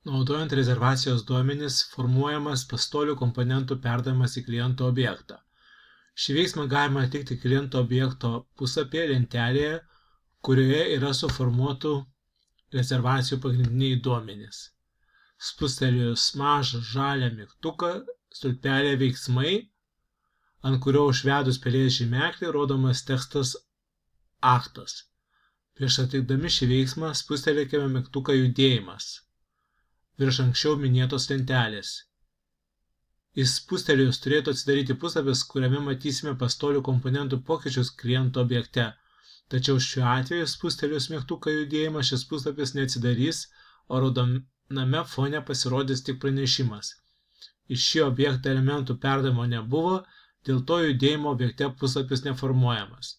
Naudojant rezervacijos duomenis, formuojamas pastolių komponentų perdavimas į kliento objektą. Šį veiksmą galima atlikti kliento objekto puslapyje lentelėje, kurioje yra suformuotų rezervacijų pagrindiniai duomenys. Spustelėjus mažą žalią mygtuką stulpelėje veiksmai, ant kurio užvedus pelės žymeklį rodomas tekstas aktas. Prieš atlikdami šį veiksmą spustelėkime mygtuką judėjimas virš anksčiau minėtos lentelės. Spustelėjus turėtų atsidaryti puslapis, kuriame matysime pastolių komponentų pokyčius kliento objekte. Tačiau šiuo atveju spustelėjus mygtuką judėjimą šis puslapis neatsidarys, o raudoname fone pasirodys tik pranešimas. Iš šio objekto elementų perdavimo nebuvo, dėl to judėjimo objekte puslapis neformuojamas.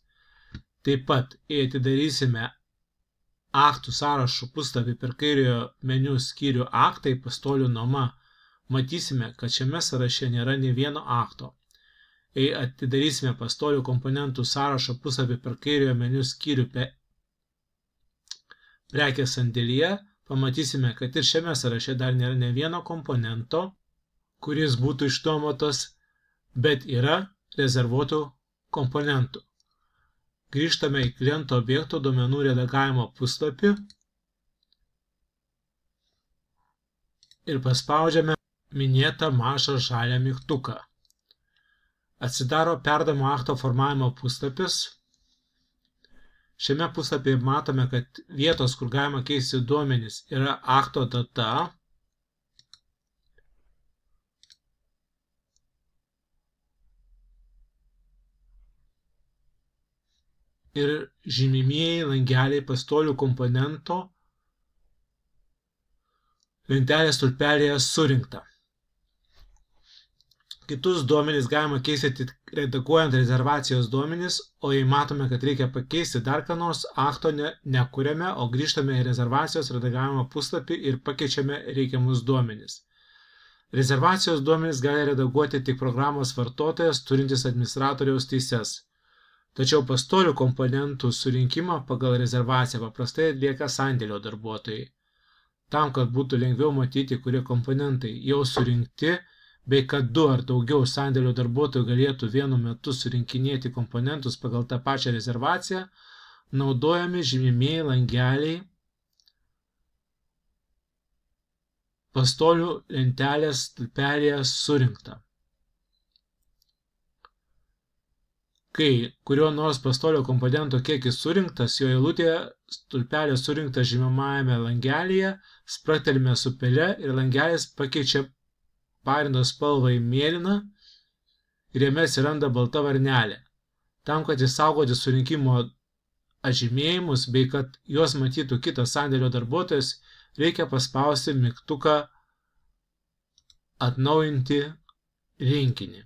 Taip pat, jei atidarysime aktų sąrašo puslapį per kairiojo meniu skyrių aktai pastolių nuoma, matysime, kad šiame sąraše nėra nė vieno akto. Jei atidarysime pastolių komponentų sąrašo puslapį per kairiojo meniu skyrių prekės sandėlyje, pamatysime, kad ir šiame sąraše dar nėra nė vieno komponento, kuris būtų išnuomotas, bet yra rezervuotų komponentų. Grįžtame į kliento objekto duomenų redagavimo puslapį ir paspaudžiame minėtą mažą žalią mygtuką. Atsidaro perdavimo akto formavimo puslapis. Šiame puslapyje matome, kad vietos, kur galima keisti duomenis, yra akto data, ir žymimieji langeliai pastolių komponento lentelės stulpelėje surinkta. Kitus duomenis galima keisti tik redaguojant rezervacijos duomenis, o jei matome, kad reikia pakeisti dar ką nors, akto nekuriame, o grįžtame į rezervacijos redagavimo puslapį ir pakeičiame reikiamus duomenis. Rezervacijos duomenis gali redaguoti tik programos vartotojas turintis administratoriaus teises. Tačiau pastolių komponentų surinkimą pagal rezervaciją paprastai atlieka sandėlio darbuotojai. Tam, kad būtų lengviau matyti, kurie komponentai jau surinkti, bei kad 2 ar daugiau sandėlio darbuotojų galėtų vienu metu surinkinėti komponentus pagal tą pačią rezervaciją, naudojami žymimieji langeliai pastolių lentelės stulpelėje surinkta. Kai kurio nors pastolio komponento kiekis surinktas, jo eilutėje stulpelė surinkta žymimajame langelyje, spragtelime su pele ir langelis pakeičia pagrindo spalvą į mėlyną ir jame atsiranda balta varnelė. Tam, kad išsaugoti surinkimo atžymėjimus bei kad juos matytų kitas sandėlio darbuotojas, reikia paspausti mygtuką atnaujinti rinkinį.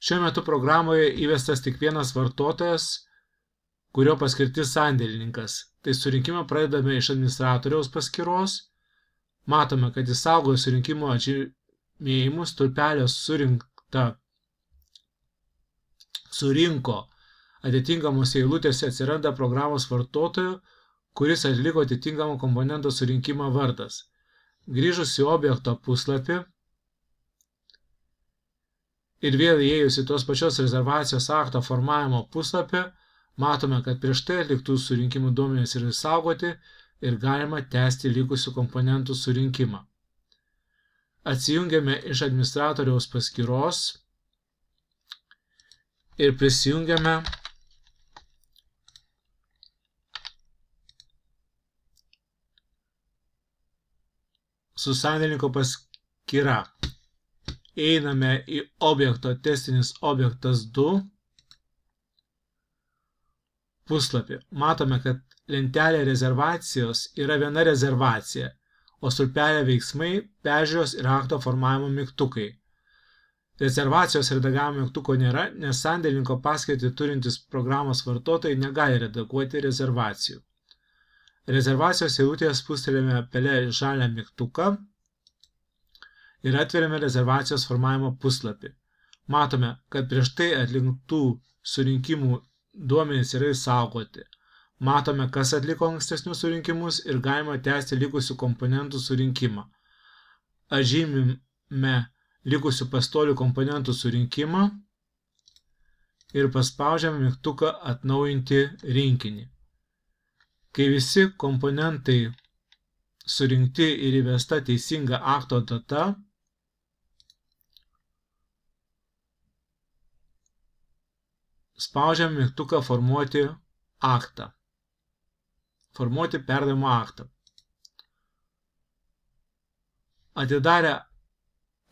Šiuo metu programoje įvestas tik vienas vartotojas, kurio paskirtis sandėlininkas. Tai surinkimą pradedame iš administratoriaus paskyros. Matome, kad išsaugojus surinkimo atžymėjimus stulpelės surinko atitinkamos eilutėse atsiranda programos vartotojo, kuris atliko atitinkamą komponento surinkimą vardas. Grįžus į objekto puslapį ir vėl įėjus į tos pačios rezervacijos akto formavimo puslapį, matome, kad prieš tai atliktų surinkimų duomenys yra išsaugoti ir galima tęsti likusių komponentų surinkimą. Atsijungiame iš administratoriaus paskyros ir prisijungiame su sandėlininko paskyra. Einame į objekto testinis objektas 2 puslapį. Matome, kad lentelė rezervacijos yra viena rezervacija, o stulpelė veiksmai, peržiūros ir akto formavimo mygtukai. Rezervacijos redagavimo mygtuko nėra, nes sandėlininko paskirtį turintis programos vartotojai negali redaguoti rezervacijų. Rezervacijos eilutėje spustelėme pele žalią mygtuką ir atveriame rezervacijos formavimo puslapį. Matome, kad prieš tai atliktų surinkimų duomenys yra išsaugoti. Matome, kas atliko ankstesnius surinkimus ir galima tęsti likusių komponentų surinkimą. Atžymime likusių pastolių komponentų surinkimą ir paspaudžiame mygtuką atnaujinti rinkinį. Kai visi komponentai surinkti ir įvesta teisinga akto data, spaudžiame mygtuką formuoti aktą. Formuoti perdavimo aktą. Atidarę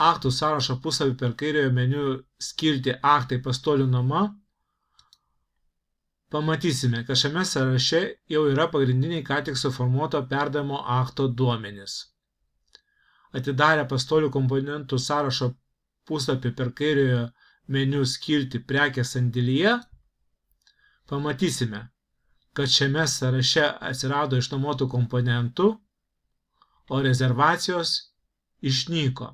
aktų sąrašo puslapį per kairiojo meniu skiltį Aktai pastolių nuoma, pamatysime, kad šiame sąraše jau yra pagrindiniai ką tik suformuoto perdavimo akto duomenys. Atidarę pastolių komponentų sąrašo puslapį per kairiojo meniu skiltį Prekės sandėlyje, pamatysime, kad šiame sąraše atsirado išnuomotų komponentų, o rezervacijos išnyko,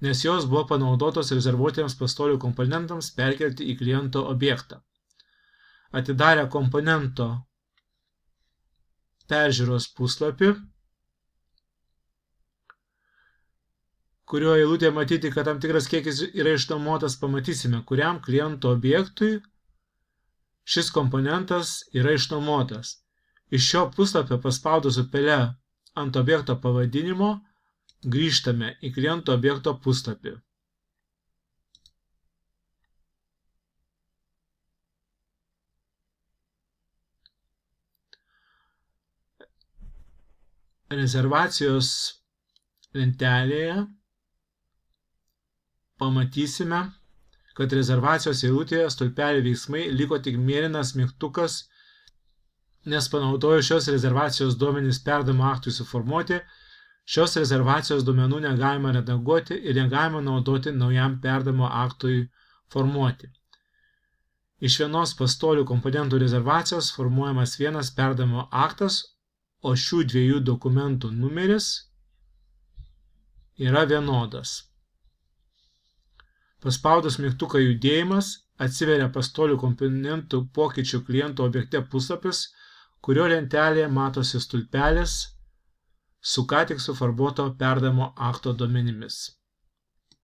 nes jos buvo panaudotos rezervuotiems pastolių komponentams perkelti į kliento objektą. Atidarę komponento peržiūros puslapį, kurio eilutėje matyti, kad tam tikras kiekis yra išnuomotas, pamatysime, kuriam kliento objektui šis komponentas yra išnuomotas. Iš šio puslapio paspaudus pele ant objekto pavadinimo grįžtame į kliento objekto puslapį. Rezervacijos lentelėje pamatysime, kad rezervacijos eilutėje stulpelį veiksmai liko tik mėlynas mygtukas, nes panaudojus šios rezervacijos duomenys perdavimo aktui suformuoti, šios rezervacijos duomenų negalima redaguoti ir negalima naudoti naujam perdavimo aktui formuoti. Iš vienos pastolių komponentų rezervacijos formuojamas vienas perdavimo aktas, o šių dviejų dokumentų numeris yra vienodas. Paspaudus mygtuką judėjimas atsiveria pastolių komponentų pokyčių kliento objekte puslapis, kurio lentelėje matosi stulpelis su ką tik suformuoto perdavimo akto duomenimis.